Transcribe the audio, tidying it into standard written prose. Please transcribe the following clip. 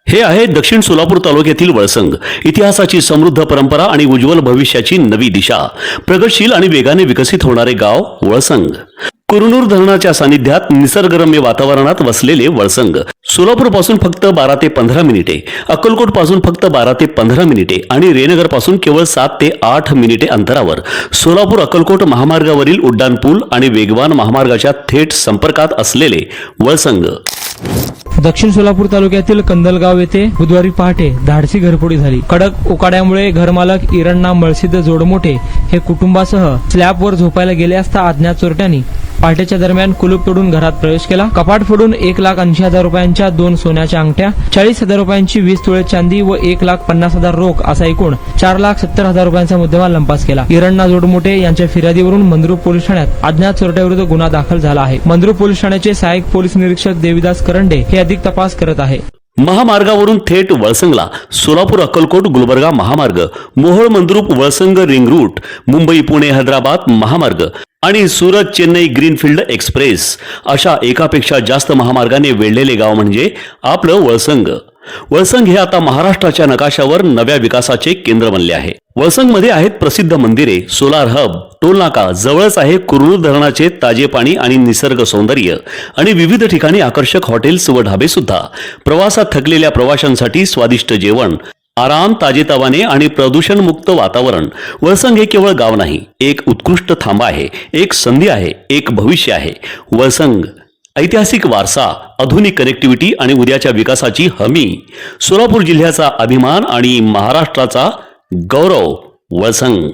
हे आहे दक्षिण सोलापूर तालुक्यातील वळसंग. इतिहासाची समृद्ध परंपरा आणि उज्ज्वल भविष्याची नवी दिशा. प्रगतशील आणि वेगाने विकसित होणारे गाव वळसंग. कुरनूर धरणाच्या सानिध्यात निसर्गरम्य वातावरणात वसलेले वळसंग सोलापूर पासून फक्त 12 ते 15 मिनिटे, अक्कलकोट पासून फक्त 12 ते 15 मिनिटे आणि रेनगर पासून केवळ 7 ते 8 मिनिटे अंतरावर सोलापूर अक्कलकोट महामार्गावरील उड्डाण पूल आणि वेगवान महामार्गाच्या थेट संपर्कात असलेले वळसंग. दक्षिण सोलापूर तालुक्यातील कंदलगाव येथे बुधवारी पहाटे धाडसी घरफोडी झाली. कडक उकाड्यामुळे घरमालक इरणा मळसिद्ध जोडमोठे हे कुटुंबासह स्लॅबवर झोपायला गेले असता अज्ञात चोरट्यांनी पहाटेच्या दरम्यान कुलूप तोडून घरात प्रवेश केला. कपाट फोडून 1,80,000 रुपयांच्या 2 सोन्याच्या अंगठ्या, 40,000 रुपयांची 20 तोळे चांदी व 1,50,000 रोख असा एकूण 4,70,000 रुपयांचा मुद्देमाल लंपास केला. इरणा जोडमोठे यांच्या फिर्यादीवरून मंद्रुप पोलीस ठाण्यात अज्ञात चोरट्याविरुद्ध गुन्हा दाखल झाला आहे. मंद्रुप पोलीस ठाण्याचे सहाय्यक पोलीस निरीक्षक देविदास करंडे हे अधिक तपास करत आहे. महामार्गावरून थेट वळसंगला सोलापूर अक्कलकोट गुलबर्गा महामार्ग, मोहोळ मंद्रुप वळसंग रिंग रूट, मुंबई पुणे हैदराबाद महामार्ग आणि सुरत चेन्नई ग्रीनफील्ड एक्सप्रेस अशा एकापेक्षा जास्त महामार्गाने वेढलेले गाव म्हणजे आपलं वळसंग. वळसंग हे आता महाराष्ट्राच्या नकाशावर नव्या विकासाचे केंद्र बनले आहे. वळसंग मध्ये आहेत प्रसिद्ध मंदिरे, सोलार हब, टोलनाका, जवळच आहे कुरनूर धरणाचे ताजे पाणी आणि निसर्ग सौंदर्य आणि विविध ठिकाणी आकर्षक हॉटेल्स व ढाबे सुद्धा. प्रवासात थकलेल्या प्रवाशांसाठी स्वादिष्ट जेवण, आराम, ताजेतवाने आणि प्रदूषण मुक्त वातावरण. वळसंग हे केवळ गाव नाही, एक उत्कृष्ट थांबा आहे, एक संधी आहे, एक भविष्य आहे. वळसंग ऐतिहासिक वारसा, आधुनिक कनेक्टिव्हिटी आणि उद्याच्या विकासाची हमी. सोलापूर जिल्ह्याचा अभिमान आणि महाराष्ट्राचा गौरव. वळसंग.